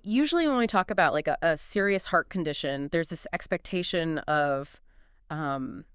Usually when we talk about like a serious heart condition, there's this expectation of um,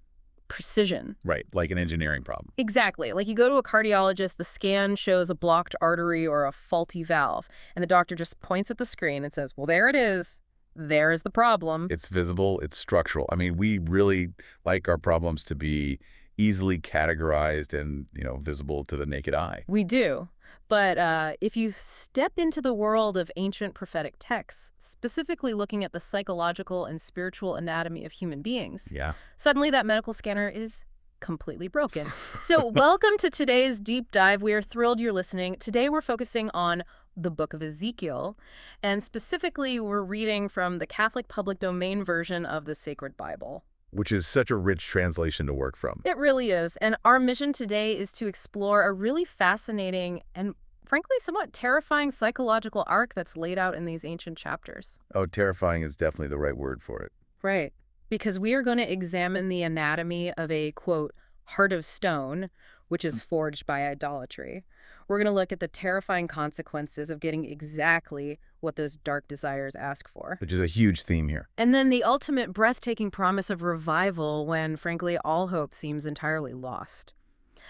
precision. Right, like an engineering problem. Exactly. Like you go to a cardiologist, the scan shows a blocked artery or a faulty valve, and the doctor just points at the screen and says, well, there it is. There is the problem. It's visible, it's structural. I mean, we really like our problems to be easily categorized and, visible to the naked eye. We do. But if you step into the world of ancient prophetic texts, specifically looking at the psychological and spiritual anatomy of human beings, Yeah. suddenly that medical scanner is completely broken. So welcome to today's deep dive. We are thrilled you're listening. Today we're focusing on the book of Ezekiel, and specifically we're reading from the Catholic public domain version of the Sacred Bible. Which is such a rich translation to work from. It really is. And our mission today is to explore a really fascinating and frankly somewhat terrifying psychological arc that's laid out in these ancient chapters. Oh, terrifying is definitely the right word for it. Right. Because we are going to examine the anatomy of a, quote, heart of stone, which is forged by idolatry. We're going to look at the terrifying consequences of getting exactly what those dark desires ask for. Which is a huge theme here. And then the ultimate breathtaking promise of revival when, frankly, all hope seems entirely lost.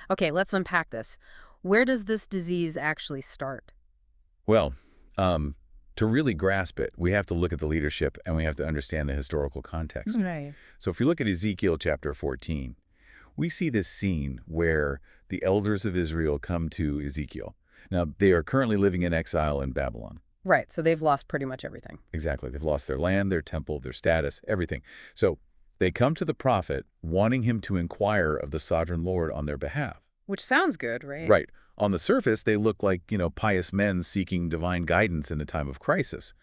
Okay, let's unpack this. Where does this disease actually start? Well, to really grasp it, we have to look at the leadership and we have to understand the historical context. Right. So if you look at Ezekiel chapter 14, we see this scene where the elders of Israel come to Ezekiel. Now, they are currently living in exile in Babylon. Right, so they've lost pretty much everything. Exactly. They've lost their land, their temple, their status, everything. So they come to the prophet wanting him to inquire of the sovereign Lord on their behalf. Which sounds good, right? Right. On the surface, they look like, pious men seeking divine guidance in a time of crisis.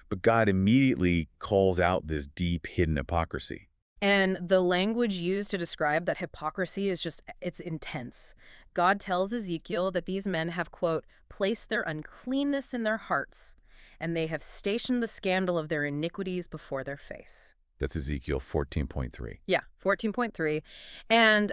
But God immediately calls out this deep, hidden hypocrisy. And the language used to describe that hypocrisy is it's intense. God tells Ezekiel that these men have, quote, placed their uncleanness in their hearts, and they have stationed the scandal of their iniquities before their face. That's Ezekiel 14.3. Yeah, 14.3. And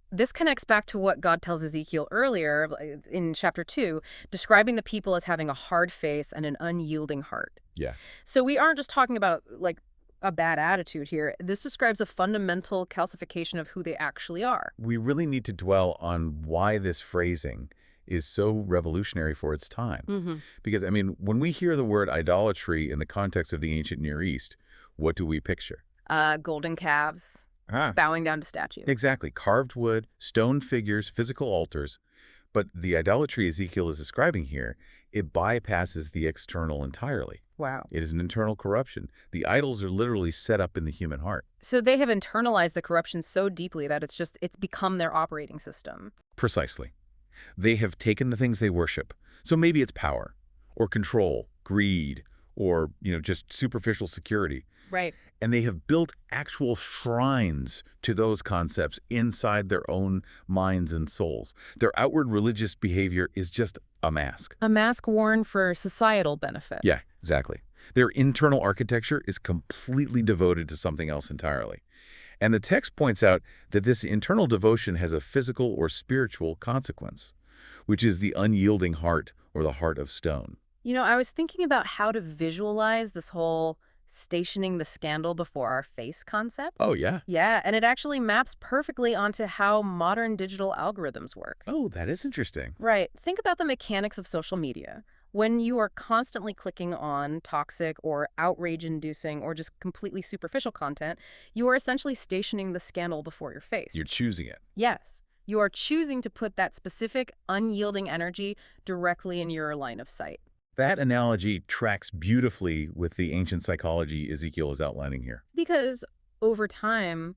this connects back to what God tells Ezekiel earlier in chapter 2, describing the people as having a hard face and an unyielding heart. Yeah. So we aren't just talking about, like, a bad attitude here. This describes a fundamental calcification of who they actually are. We really need to dwell on why this phrasing is so revolutionary for its time. Because, when we hear the word idolatry in the context of the ancient Near East, what do we picture? Golden calves, bowing down to statues. Exactly. Carved wood, stone figures, physical altars. But the idolatry Ezekiel is describing here, it bypasses the external entirely. Wow. It is an internal corruption. The idols are literally set up in the human heart. So they have internalized the corruption so deeply that it's become their operating system. Precisely. They have taken the things they worship. So maybe it's power or control, greed, or, just superficial security. Right. And they have built actual shrines to those concepts inside their own minds and souls. Their outward religious behavior is just a mask. A mask worn for societal benefit. Yeah, exactly. Their internal architecture is completely devoted to something else entirely. And the text points out that this internal devotion has a physical or spiritual consequence, which is the unyielding heart or the heart of stone. I was thinking about how to visualize this whole stationing the scandal before our face concept. Oh, yeah? Yeah, and it actually maps perfectly onto how modern digital algorithms work. Oh, that is interesting. Right. Think about the mechanics of social media. When you are constantly clicking on toxic or outrage-inducing or just completely superficial content, you are essentially stationing the scandal before your face. You're choosing it. Yes. You are choosing to put that specific, unyielding energy directly in your line of sight. That analogy tracks beautifully with the ancient psychology Ezekiel is outlining here. Because over time,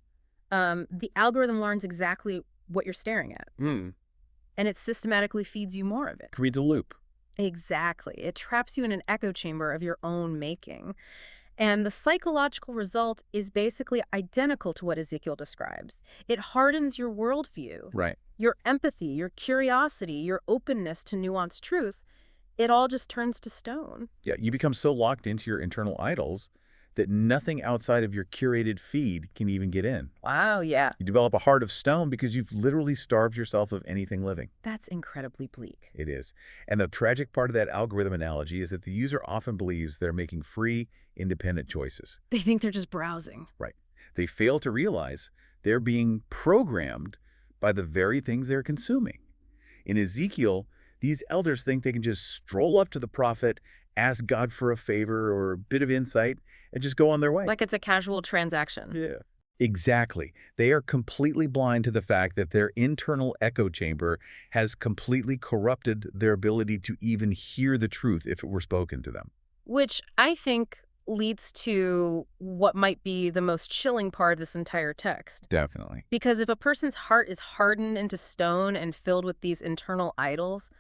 the algorithm learns exactly what you're staring at. And it systematically feeds you more of it. Creates a loop. Exactly. It traps you in an echo chamber of your own making. And the psychological result is basically identical to what Ezekiel describes. It hardens your worldview. Right. Your empathy, your curiosity, your openness to nuanced truth. It all just turns to stone. Yeah, you become so locked into your internal idols that nothing outside of your curated feed can even get in. Wow, yeah. You develop a heart of stone because you've literally starved yourself of anything living. That's incredibly bleak. It is. And the tragic part of that algorithm analogy is that the user often believes they're making free, independent choices. They think they're just browsing. Right. They fail to realize they're being programmed by the very things they're consuming. In Ezekiel, these elders think they can just stroll up to the prophet, ask God for a favor or a bit of insight, and just go on their way. Like it's a casual transaction. Yeah. Exactly. They are completely blind to the fact that their internal echo chamber has completely corrupted their ability to even hear the truth if it were spoken to them. Which I think leads to what might be the most chilling part of this entire text. Definitely. Because if a person's heart is hardened into stone and filled with these internal idols,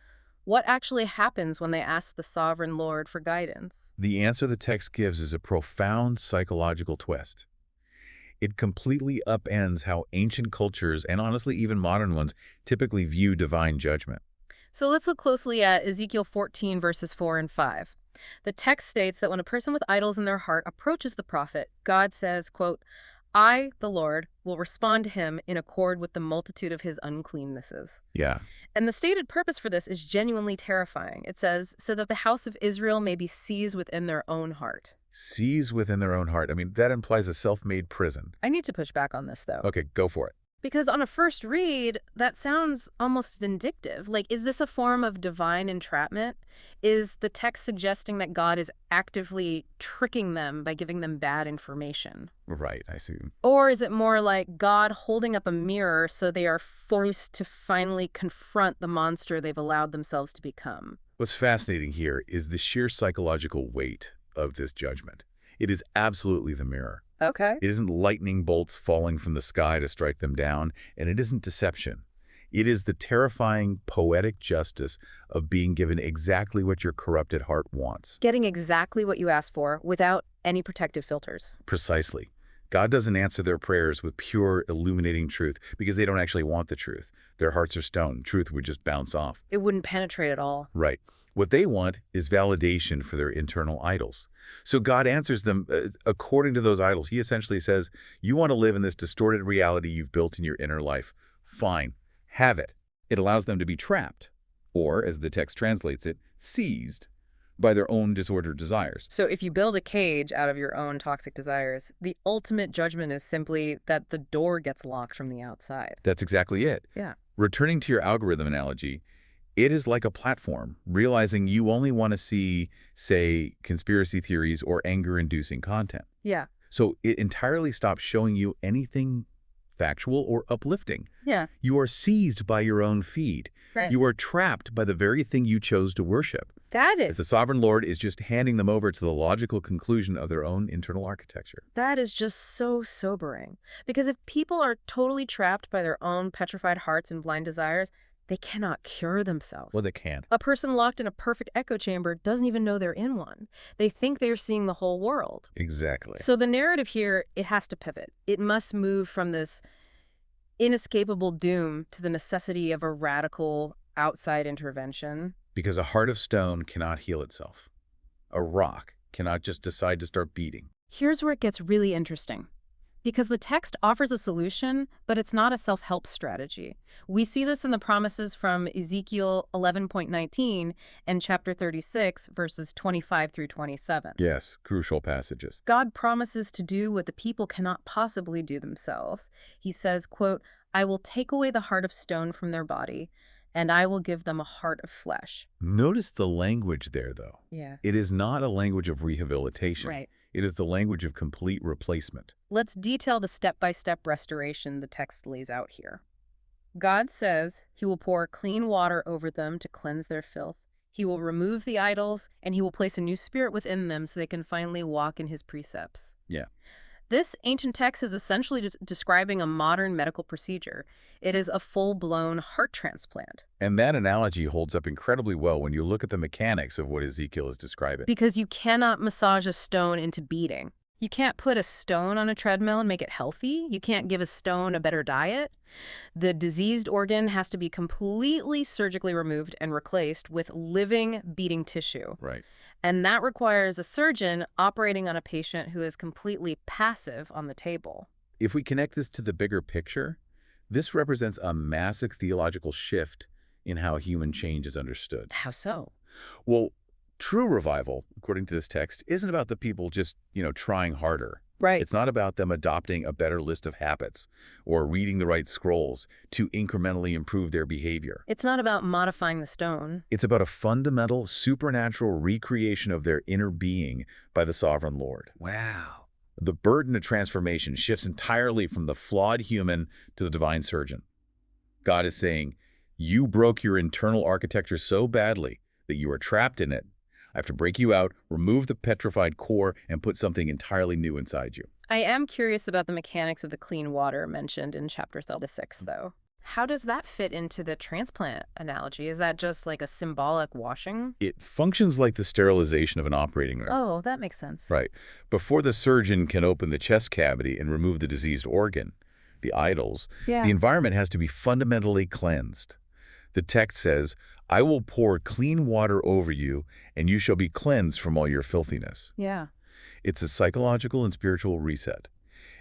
what actually happens when they ask the sovereign Lord for guidance? The answer the text gives is a profound psychological twist. It completely upends how ancient cultures, and honestly even modern ones, typically view divine judgment. So let's look closely at Ezekiel 14, verses 4 and 5. The text states that when a person with idols in their heart approaches the prophet, God says, quote, I, the Lord, will respond to him in accord with the multitude of his uncleannesses. Yeah. And the stated purpose for this is genuinely terrifying. It says, so that the house of Israel may be seized within their own heart. Seized within their own heart. I mean, that implies a self-made prison. I need to push back on this, though. Okay, go for it. Because on a first read, that sounds almost vindictive. Like, is this a form of divine entrapment? Is the text suggesting that God is actively tricking them by giving them bad information? Right, I see. Or is it more like God holding up a mirror so they are forced to finally confront the monster they've allowed themselves to become? What's fascinating here is the sheer psychological weight of this judgment. It is absolutely the mirror. Okay. It isn't lightning bolts falling from the sky to strike them down, and it isn't deception. It is the terrifying, poetic justice of being given exactly what your corrupted heart wants. Getting exactly what you asked for without any protective filters. Precisely. God doesn't answer their prayers with pure, illuminating truth because they don't actually want the truth. Their hearts are stone. Truth would just bounce off. It wouldn't penetrate at all. Right. What they want is validation for their internal idols. So God answers them according to those idols. He essentially says, you want to live in this distorted reality you've built in your inner life. Fine. Have it. It allows them to be trapped, or, as the text translates it, seized by their own disordered desires. So if you build a cage out of your own toxic desires, the ultimate judgment is simply that the door gets locked from the outside. That's exactly it. Yeah. Returning to your algorithm analogy, it is like a platform, realizing you only want to see, say, conspiracy theories or anger-inducing content. Yeah. So it entirely stops showing you anything factual or uplifting. Yeah. You are seized by your own feed. Right. You are trapped by the very thing you chose to worship. That As the sovereign Lord is just handing them over to the logical conclusion of their own internal architecture. That is just so sobering. Because if people are totally trapped by their own petrified hearts and blind desires, they cannot cure themselves. Well, they can't. A person locked in a perfect echo chamber doesn't even know they're in one. They think they're seeing the whole world. Exactly. So the narrative here, it has to pivot. It must move from this inescapable doom to the necessity of a radical outside intervention. Because a heart of stone cannot heal itself. A rock cannot just decide to start beating. Here's where it gets really interesting. Because the text offers a solution, but it's not a self-help strategy. We see this in the promises from Ezekiel 11.19 and chapter 36, verses 25 through 27. Yes, crucial passages. God promises to do what the people cannot possibly do themselves. He says, quote, I will take away the heart of stone from their body, and I will give them a heart of flesh. Notice the language there, though. Yeah. It is not a language of rehabilitation. Right. It is the language of complete replacement. Let's detail the step-by-step restoration the text lays out here. God says he will pour clean water over them to cleanse their filth. He will remove the idols, and he will place a new spirit within them so they can finally walk in his precepts. Yeah. This ancient text is essentially describing a modern medical procedure. It is a full-blown heart transplant. And that analogy holds up incredibly well when you look at the mechanics of what Ezekiel is describing. Because you cannot massage a stone into beating. You can't put a stone on a treadmill and make it healthy. You can't give a stone a better diet. The diseased organ has to be completely surgically removed and replaced with living, beating tissue. Right. And that requires a surgeon operating on a patient who is completely passive on the table. If we connect this to the bigger picture, this represents a massive theological shift in how human change is understood. How so? Well, true revival, according to this text, isn't about the people just, trying harder. Right. It's not about them adopting a better list of habits or reading the right scrolls to incrementally improve their behavior. It's not about modifying the stone. It's about a fundamental, supernatural recreation of their inner being by the sovereign Lord. Wow. The burden of transformation shifts entirely from the flawed human to the divine surgeon. God is saying, you broke your internal architecture so badly that you are trapped in it. I have to break you out, remove the petrified core, and put something entirely new inside you. I am curious about the mechanics of the clean water mentioned in chapter 36, though. How does that fit into the transplant analogy? Is that just like a symbolic washing? It functions like the sterilization of an operating room. Oh, that makes sense. Right. Before the surgeon can open the chest cavity and remove the diseased organ, the idols, Yeah. the environment has to be fundamentally cleansed. The text says, I will pour clean water over you, and you shall be cleansed from all your filthiness. Yeah. It's a psychological and spiritual reset.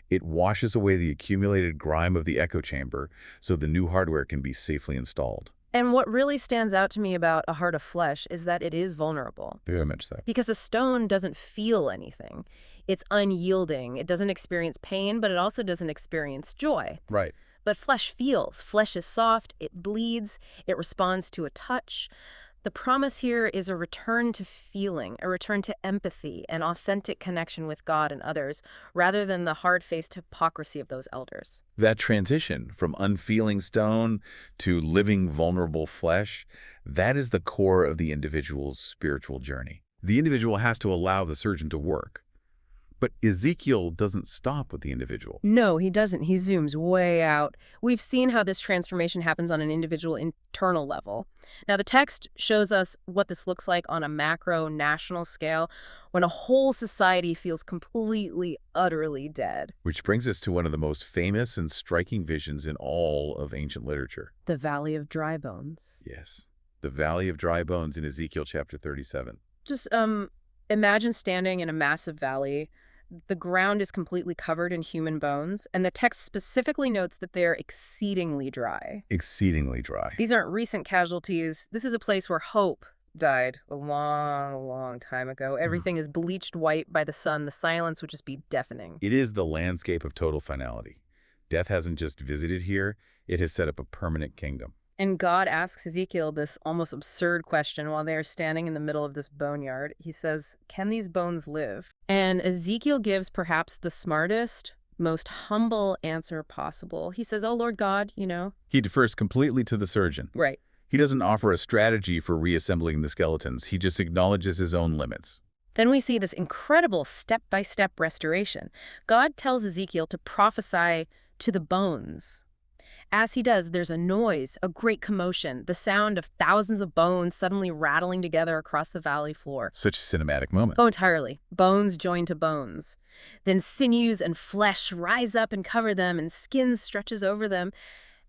It washes away the accumulated grime of the echo chamber so the new hardware can be safely installed. And what really stands out to me about a heart of flesh is that it is vulnerable. Very much so. Because a stone doesn't feel anything. It's unyielding. It doesn't experience pain, but it also doesn't experience joy. Right. But flesh feels. Flesh is soft, it bleeds, it responds to a touch. The promise here is a return to feeling, a return to empathy, an authentic connection with God and others, rather than the hard-faced hypocrisy of those elders. That transition from unfeeling stone to living vulnerable flesh, that is the core of the individual's spiritual journey. The individual has to allow the surgeon to work. But Ezekiel doesn't stop with the individual. No, he doesn't. He zooms way out. We've seen how this transformation happens on an individual internal level. Now, the text shows us what this looks like on a macro national scale when a whole society feels completely, utterly dead. Which brings us to one of the most famous and striking visions in all of ancient literature. The Valley of Dry Bones. Yes, the Valley of Dry Bones in Ezekiel chapter 37. Just imagine standing in a massive valley. The ground is completely covered in human bones, and the text specifically notes that they're exceedingly dry. Exceedingly dry. These aren't recent casualties. This is a place where hope died a long, long time ago. Everything is bleached white by the sun. The silence would just be deafening. It is the landscape of total finality. Death hasn't just visited here, it has set up a permanent kingdom. And God asks Ezekiel this almost absurd question while they are standing in the middle of this boneyard. He says, can these bones live? And Ezekiel gives perhaps the smartest, most humble answer possible. He says, oh, Lord God, He defers completely to the surgeon. Right. He doesn't offer a strategy for reassembling the skeletons. He just acknowledges his own limits. Then we see this incredible step-by-step restoration. God tells Ezekiel to prophesy to the bones. As he does, there's a noise, a great commotion, the sound of thousands of bones suddenly rattling together across the valley floor. Such a cinematic moment. Oh, entirely. Bones join to bones. Then sinews and flesh rise up and cover them, and skin stretches over them.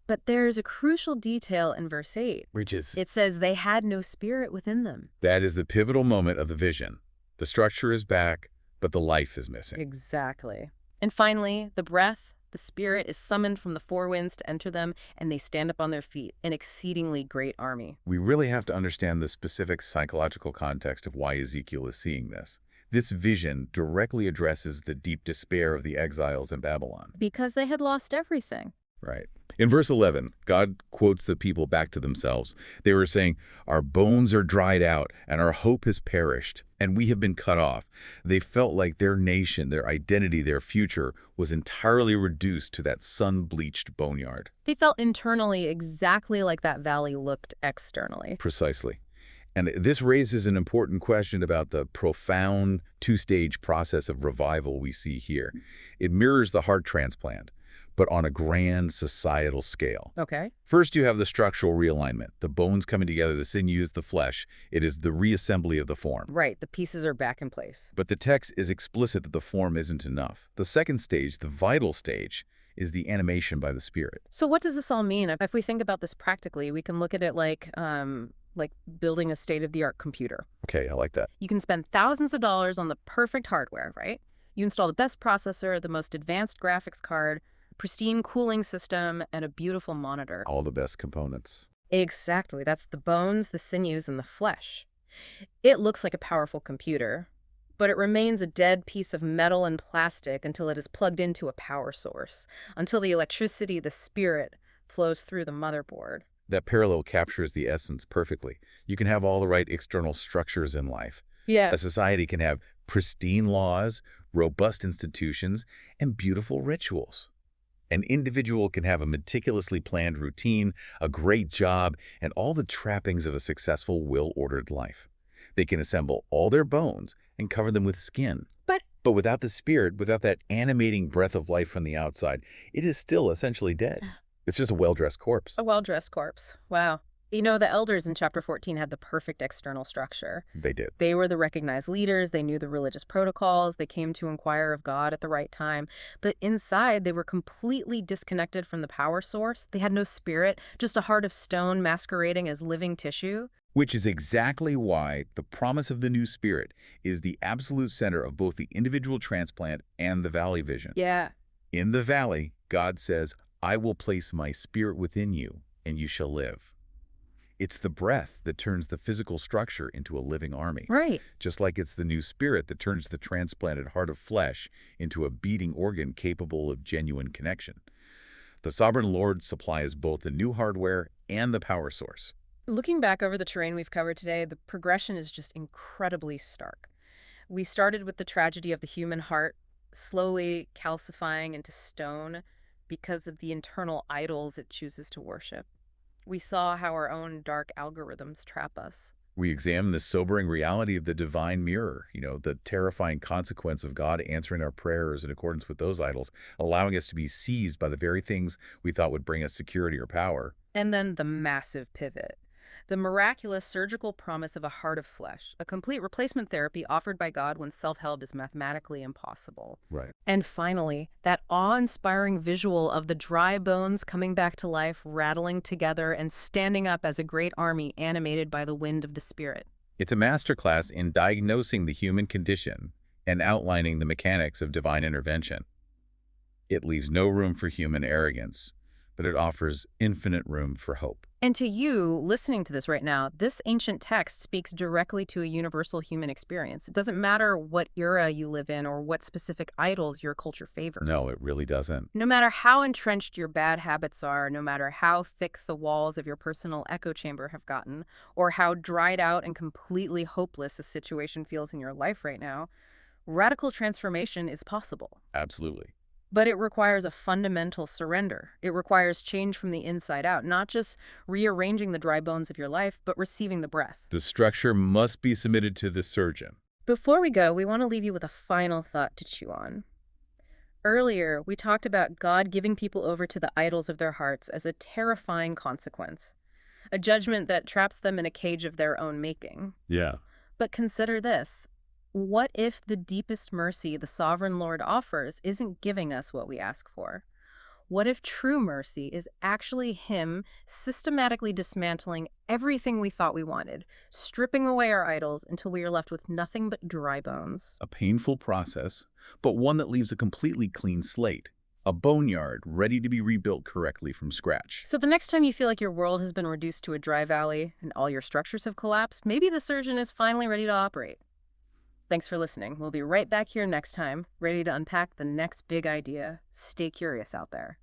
But there's a crucial detail in verse 8. Which is? It says they had no spirit within them. That is the pivotal moment of the vision. The structure is back, but the life is missing. Exactly. And finally, the breath, the spirit is summoned from the four winds to enter them, and they stand up on their feet, an exceedingly great army. We really have to understand the specific psychological context of why Ezekiel is seeing this. This vision directly addresses the deep despair of the exiles in Babylon. Because they had lost everything. Right. In verse 11, God quotes the people back to themselves. They were saying, our bones are dried out, and our hope has perished, and we have been cut off. They felt like their nation, their identity, their future was entirely reduced to that sun-bleached boneyard. They felt internally exactly like that valley looked externally. Precisely. And this raises an important question about the profound two-stage process of revival we see here. It mirrors the heart transplant, but on a grand societal scale. Okay. First, you have the structural realignment, the bones coming together, the sinews, the flesh. It is the reassembly of the form. Right, the pieces are back in place. But the text is explicit that the form isn't enough. The second stage, the vital stage, is the animation by the Spirit. So what does this all mean? If we think about this practically, we can look at it like like building a state-of-the-art computer. Okay, I like that. You can spend thousands of dollars on the perfect hardware, right? You install the best processor, the most advanced graphics card, pristine cooling system, and a beautiful monitor. All the best components. Exactly. That's the bones, the sinews, and the flesh. It looks like a powerful computer, but it remains a dead piece of metal and plastic until it is plugged into a power source, until the electricity, the spirit, flows through the motherboard. That parallel captures the essence perfectly. You can have all the right external structures in life. Yeah. A society can have pristine laws, robust institutions, and beautiful rituals. An individual can have a meticulously planned routine, a great job, and all the trappings of a successful, well-ordered life. They can assemble all their bones and cover them with skin. But without the spirit, without that animating breath of life from the outside, it is still essentially dead. It's just a well-dressed corpse. A well-dressed corpse. Wow. You know, the elders in chapter 14 had the perfect external structure. They did. They were the recognized leaders, they knew the religious protocols, they came to inquire of God at the right time. But inside, they were completely disconnected from the power source. They had no spirit, just a heart of stone masquerading as living tissue. Which is exactly why the promise of the new spirit is the absolute center of both the individual transplant and the valley vision. Yeah. In the valley, God says, I will place my spirit within you, and you shall live. It's the breath that turns the physical structure into a living army. Right. Just like it's the new spirit that turns the transplanted heart of flesh into a beating organ capable of genuine connection. The sovereign Lord supplies both the new hardware and the power source. Looking back over the terrain we've covered today, the progression is just incredibly stark. We started with the tragedy of the human heart, slowly calcifying into stone because of the internal idols it chooses to worship. We saw how our own dark algorithms trap us. We examine the sobering reality of the divine mirror, the terrifying consequence of God answering our prayers in accordance with those idols, allowing us to be seized by the very things we thought would bring us security or power. And then the massive pivot. The miraculous surgical promise of a heart of flesh, a complete replacement therapy offered by God when self-help is mathematically impossible. Right. And finally, that awe-inspiring visual of the dry bones coming back to life, rattling together, and standing up as a great army animated by the wind of the Spirit. It's a masterclass in diagnosing the human condition and outlining the mechanics of divine intervention. It leaves no room for human arrogance, but it offers infinite room for hope. And to you, listening to this right now, this ancient text speaks directly to a universal human experience. It doesn't matter what era you live in or what specific idols your culture favors. No, it really doesn't. No matter how entrenched your bad habits are, no matter how thick the walls of your personal echo chamber have gotten, or how dried out and completely hopeless a situation feels in your life right now, radical transformation is possible. Absolutely. But it requires a fundamental surrender. It requires change from the inside out, not just rearranging the dry bones of your life, but receiving the breath. The structure must be submitted to the surgeon. Before we go, we want to leave you with a final thought to chew on. Earlier, we talked about God giving people over to the idols of their hearts as a terrifying consequence, a judgment that traps them in a cage of their own making. Yeah. But consider this. What if the deepest mercy the sovereign Lord offers isn't giving us what we ask for? What if true mercy is actually Him systematically dismantling everything we thought we wanted, stripping away our idols until we are left with nothing but dry bones? A painful process, but one that leaves a completely clean slate. A boneyard ready to be rebuilt correctly from scratch. So the next time you feel like your world has been reduced to a dry valley and all your structures have collapsed, maybe the surgeon is finally ready to operate. Thanks for listening. We'll be right back here next time, ready to unpack the next big idea. Stay curious out there.